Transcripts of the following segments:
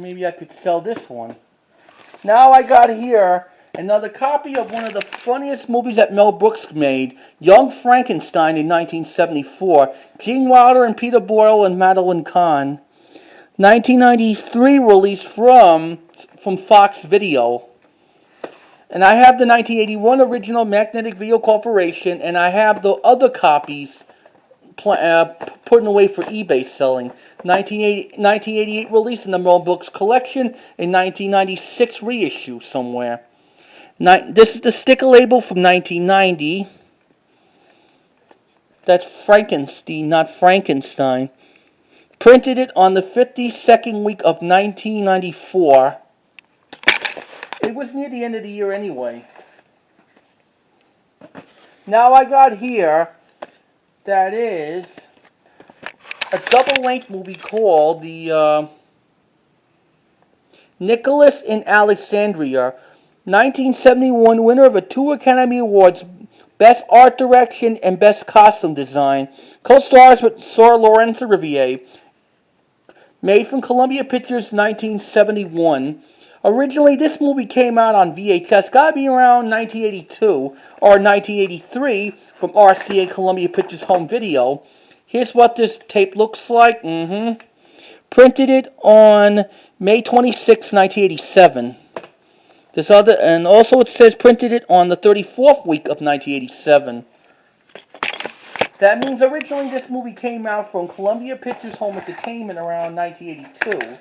maybe I could sell this one. Now I got here another copy of one of the funniest movies that Mel Brooks made, Young Frankenstein in 1974. Gene Wilder and Peter Boyle and Madeline Kahn. 1993 release from Fox Video. And I have the 1981 original Magnetic Video Corporation, and I have the other copies putting away for eBay selling. 1988 release in the Mel Brooks collection, and 1996 reissue somewhere. This is the sticker label from 1990. That's Frankenstein, not Frankenstein. Printed it on the 52nd week of 1994. It was near the end of the year anyway. Now I got here, that is a double-length movie called the Nicholas in Alexandria. 1971 winner of 2 Academy Awards, Best Art Direction and Best Costume Design. Co-stars with Sir Laurence Olivier. Made from Columbia Pictures, 1971. Originally, this movie came out on VHS. Gotta be around 1982 or 1983 from RCA Columbia Pictures Home Video. Here's what this tape looks like. Printed it on May 26, 1987. And also it says printed it on the 34th week of 1987. That means originally this movie came out from Columbia Pictures Home Entertainment around 1982.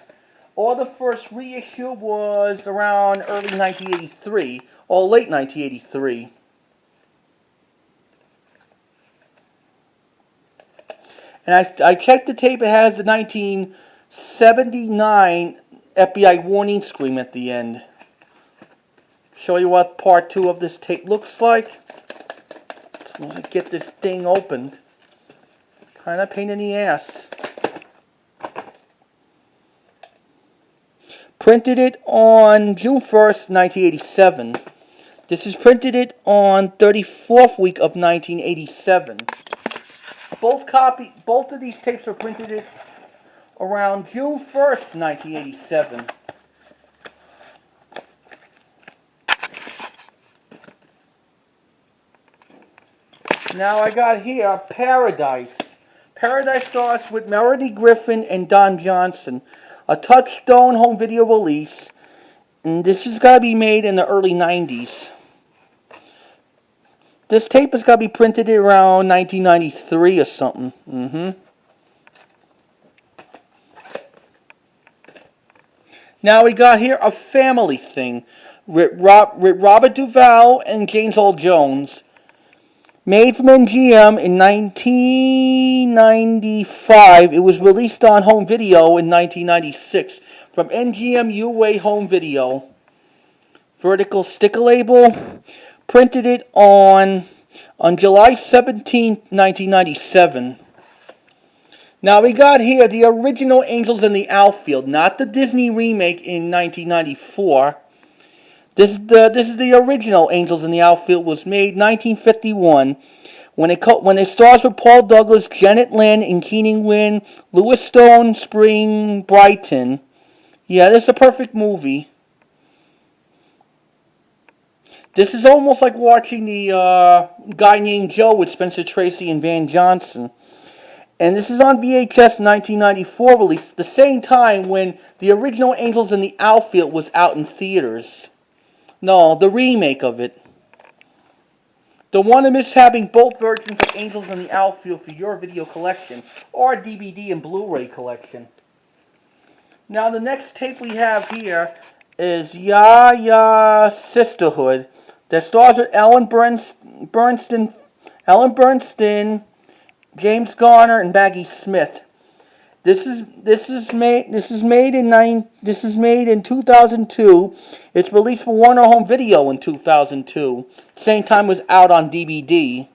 Or the first reissue was around early 1983 or late 1983. And I checked the tape. It has the 1979 FBI warning scream at the end. Show you what part 2 of this tape looks like. As soon as I get this thing opened. Kind of pain in the ass. Printed it on June 1st, 1987. This is printed it on 34th week of 1987. Both of these tapes were printed it around June 1st, 1987. Now I got here Paradise. Paradise starts with Melody Griffin and Don Johnson. A Touchstone home video release. And this has got to be made in the early 90s. This tape has got to be printed around 1993 or something. Now we got here A Family Thing with Robert Duvall and James Earl Jones. Made from MGM in 1995, it was released on home video in 1996 from MGM UA Home Video. Vertical sticker label. Printed it on July 17, 1997. Now we got here the original Angels in the Outfield, not the Disney remake in 1994. This is the original Angels in the Outfield. Was made 1951 when it stars with Paul Dougles, Janet Lynn, and Keenan Wynn, Louis Stone, Spring Brighton. Yeah, this is a perfect movie. This is almost like watching the Guy Named Joe with Spencer Tracy and Van Johnson. And this is on VHS 1994 release, the same time when the original Angels in the Outfield was out in theaters. No, the remake of it. Don't want to miss having both versions of Angels in the Outfield for your video collection or DVD and Blu-ray collection. Now the next tape we have here is Sisterhood, that stars with Ellen Bernstein, James Garner, and Maggie Smith. This is made in 2002. It's released for Warner Home Video in 2002. Same time it was out on DVD.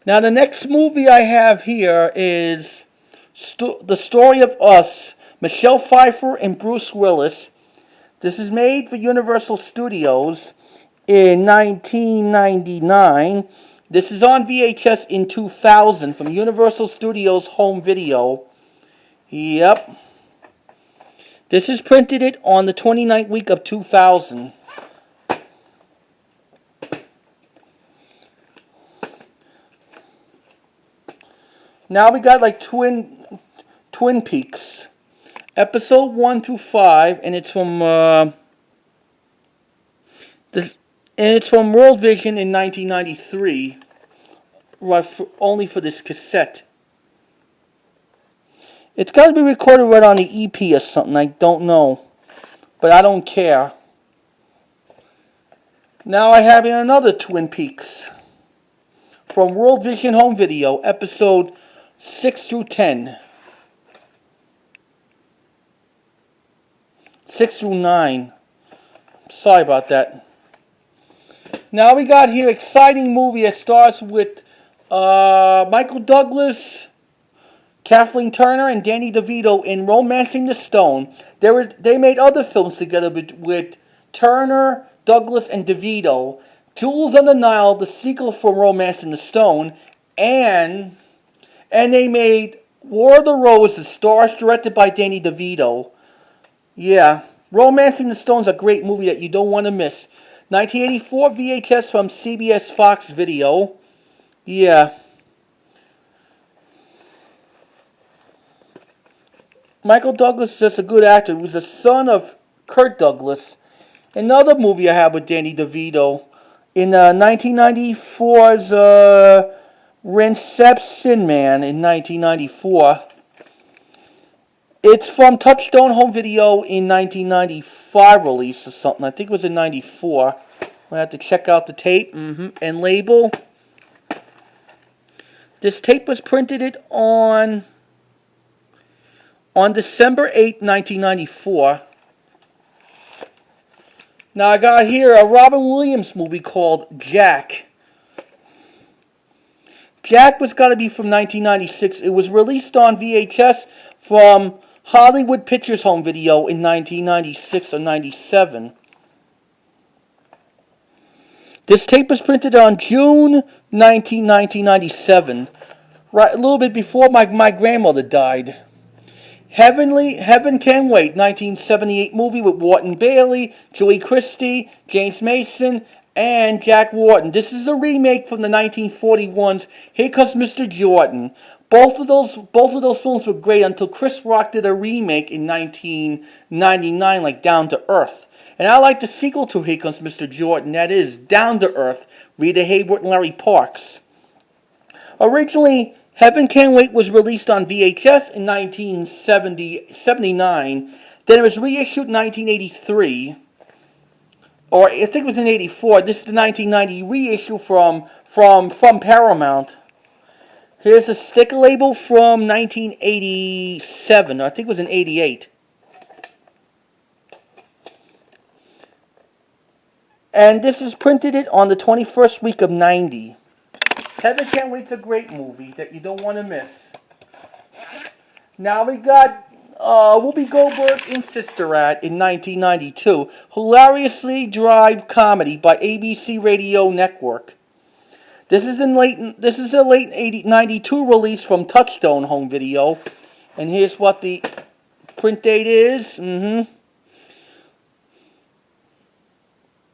Now the next movie I have here is The Story of Us. Michelle Pfeiffer and Bruce Willis. This is made for Universal Studios in 1999. This is on VHS in 2000 from Universal Studios Home Video. Yep. This is printed it on the 29th week of 2000. Now we got like Twin Peaks, episode 1 through 5, and it's from World Vision in 1993. Only for this cassette. It's got to be recorded right on the EP or something. I don't know, but I don't care. Now I have another Twin Peaks from World Vision Home Video, episode 6 through 10. 6 through 9. Sorry about that. Now we got here exciting movie that starts with Michael Douglas, Kathleen Turner, and Danny DeVito in Romancing the Stone. They made other films together with Turner, Douglas, and DeVito. Jewels on the Nile, the sequel from Romancing the Stone, and they made War of the Roses, stars directed by Danny DeVito. Yeah, Romancing the Stone's a great movie that you don't want to miss. 1984 VHS from CBS Fox Video. Yeah. Michael Douglas is just a good actor. He was the son of Kirk Douglas. Another movie I have with Danny DeVito in 1994's Reception Man in 1994. It's from Touchstone Home Video in 1995 release or something. I think it was in 94. I have to check out the tape and label. This tape was printed on December 8, 1994. Now I got here a Robin Williams movie called Jack. Jack was got to be from 1996. It was released on VHS from Hollywood Pictures Home Video in 1996 or 97. This tape was printed on June 19, 1997, right a little bit before my grandmother died. Heaven Can Wait, 1978 movie with Wharton Bailey, Joey Christie, James Mason, and Jack Wharton. This is a remake from the 1941's Here Comes Mr. Jordan. Both of those films were great until Chris Rock did a remake in 1999, like Down to Earth. And I like the sequel to Here Comes Mr. Jordan, that is Down to Earth, Rita Hayworth and Larry Parks. Originally, Heaven Can Wait was released on VHS in 1979. Then it was reissued in 1983. Or I think it was in 84. This is the 1990 reissue from Paramount. Here's a sticker label from 1987. I think it was in 88. And this is printed it on the 21st week of 90. Heaven Can Wait's a great movie that you don't want to miss. Now we got Whoopi Goldberg in Sisterhood in 1992. Hilariously dry comedy by ABC Radio Network. This is a late 92 release from Touchstone Home Video. And here's what the print date is.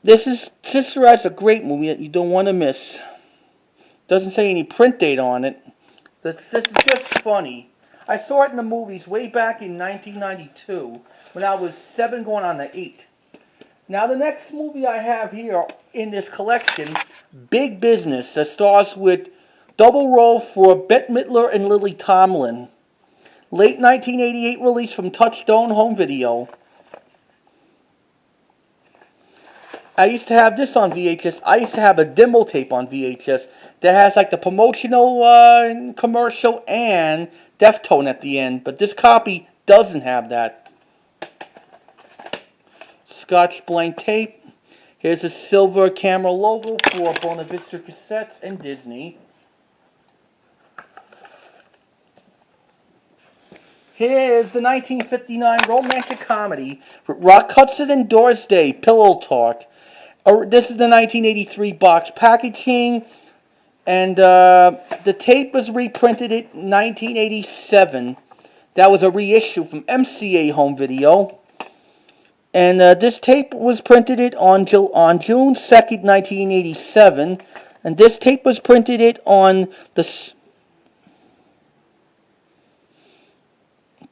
Sisterhood's a great movie that you don't want to miss. Doesn't say any print date on it. This is just funny. I saw it in the movies way back in 1992 when I was 7 going on to 8. Now the next movie I have here in this collection, Big Business, that stars with double role for Bette Midler and Lily Tomlin. Late 1988 release from Touchstone Home Video. I used to have this on VHS. I used to have a demo tape on VHS that has like the promotional commercial and Deftone at the end. But this copy doesn't have that. Scotch blank tape. Here's a silver camera logo for Buena Vista Cassettes and Disney. Here's the 1959 romantic comedy with Rock Hudson and Doris Day, Pillow Talk. This is the 1983 box packaging. And the tape was reprinted in 1987. That was a reissue from MCA Home Video. And this tape was printed on June 2nd, 1987. And this tape was printed on the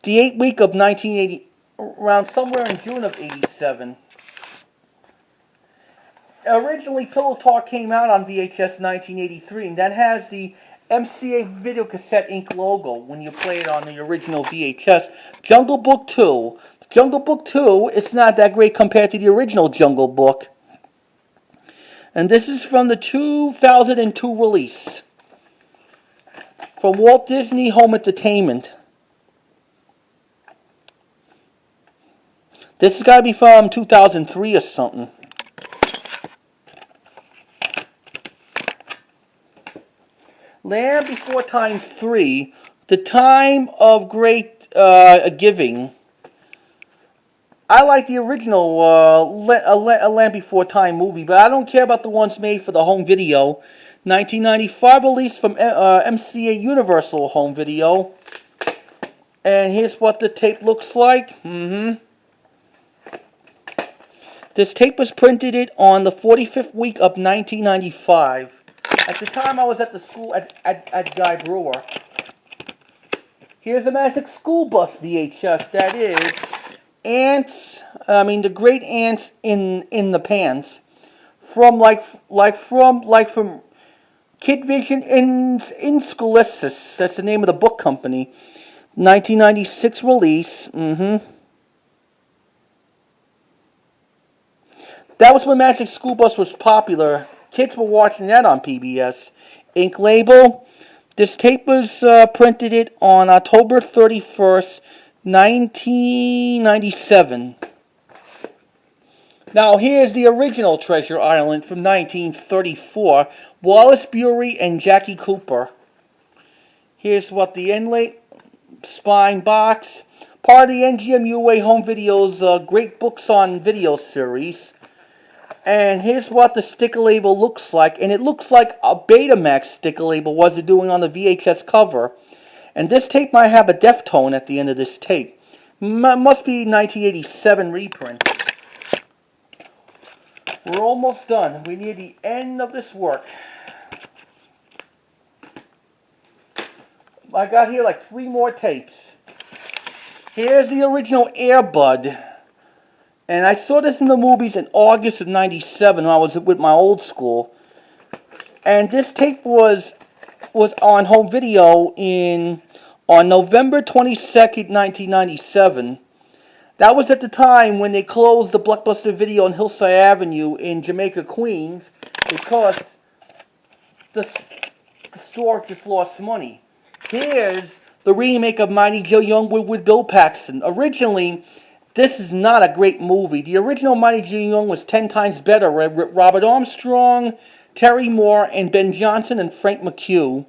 8th week of 1980, around somewhere in June of 87. Originally, Pillow Talk came out on VHS 1983, and that has the MCA Video Cassette Inc. logo when you play it on the original VHS. Jungle Book 2. Jungle Book 2 is not that great compared to the original Jungle Book. And this is from the 2002 release from Walt Disney Home Entertainment. This has got to be from 2003 or something. Land Before Time 3, The Time of Great Giving. I like the original Land Before Time movie, but I don't care about the ones made for the home video. 1995 release from MCA Universal Home Video. And here's what the tape looks like. This tape was printed on the 45th week of 1995. At the time, I was at the school at Guy Brewer. Here's a Magic School Bus VHS. That is Ants. The Great Ants in the Pants. From Kid Vision in Schoolissus. That's the name of the book company. 1996 release. That was when Magic School Bus was popular. Kids were watching that on PBS. Ink label. This tape was printed on October 31st, 1997. Now here's the original Treasure Island from 1934. Wallace Beery and Jackie Cooper. Here's what the inlay, spine box. Part of the NGMUA Home Video's Great Books on Video series. And here's what the sticker label looks like. And it looks like a Betamax sticker label was it doing on the VHS cover. And this tape might have a Deftone at the end of this tape. Must be 1987 reprint. We're almost done. We near the end of this work. I got here like 3 more tapes. Here's the original Air Bud. And I saw this in the movies in August of 97 when I was with my old school. And this tape was on home video on November 22nd, 1997. That was at the time when they closed the Blockbuster Video on Hillside Avenue in Jamaica, Queens, because the store just lost money. Here's the remake of Mighty Joe Young with Bill Paxton. Originally, this is not a great movie. The original Mighty Joe Young was 10 times better with Robert Armstrong, Terry Moore, and Ben Johnson and Frank McHugh.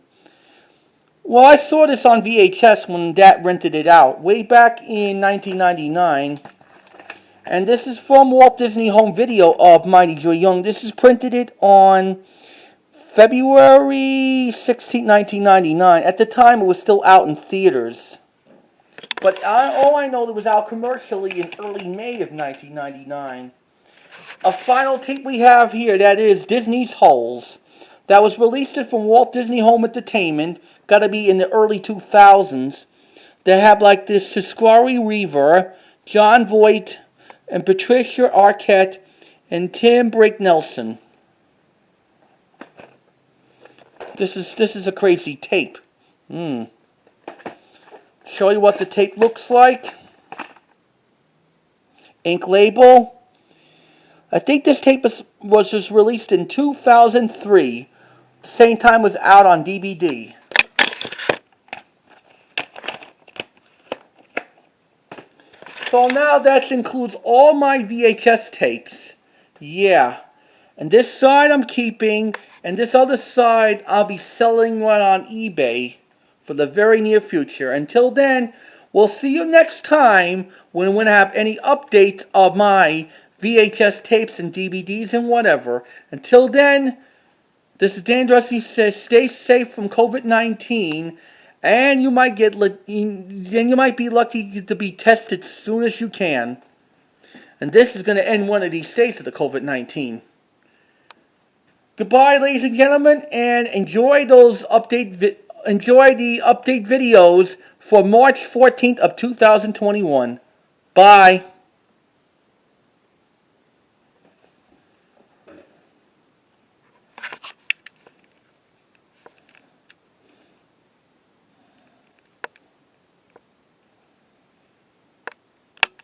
Well, I saw this on VHS when Dad rented it out, way back in 1999. And this is from Walt Disney Home Video of Mighty Joe Young. This is printed on February 16, 1999. At the time, it was still out in theaters. But all I know, it was out commercially in early May of 1999. A final tape we have here, that is Disney's Holes. That was released from Walt Disney Home Entertainment. Got to be in the early 2000s. They have like this Siskari Weaver, John Voight, and Patricia Arquette, and Tim Brake Nelson. This is a crazy tape. Show you what the tape looks like. Ink label. I think this tape was just released in 2003. Same time it was out on DVD. So now that includes all my VHS tapes. Yeah. And this side I'm keeping. And this other side I'll be selling one on eBay for the very near future. Until then, we'll see you next time when we have any updates of my VHS tapes and DVDs and whatever. Until then, This is Dan Drusty says, stay safe from COVID-19, and you might be lucky to be tested as soon as you can. And this is going to end one of these states of the COVID-19. Goodbye, ladies and gentlemen, and enjoy the update videos for March 14th of 2021. Bye.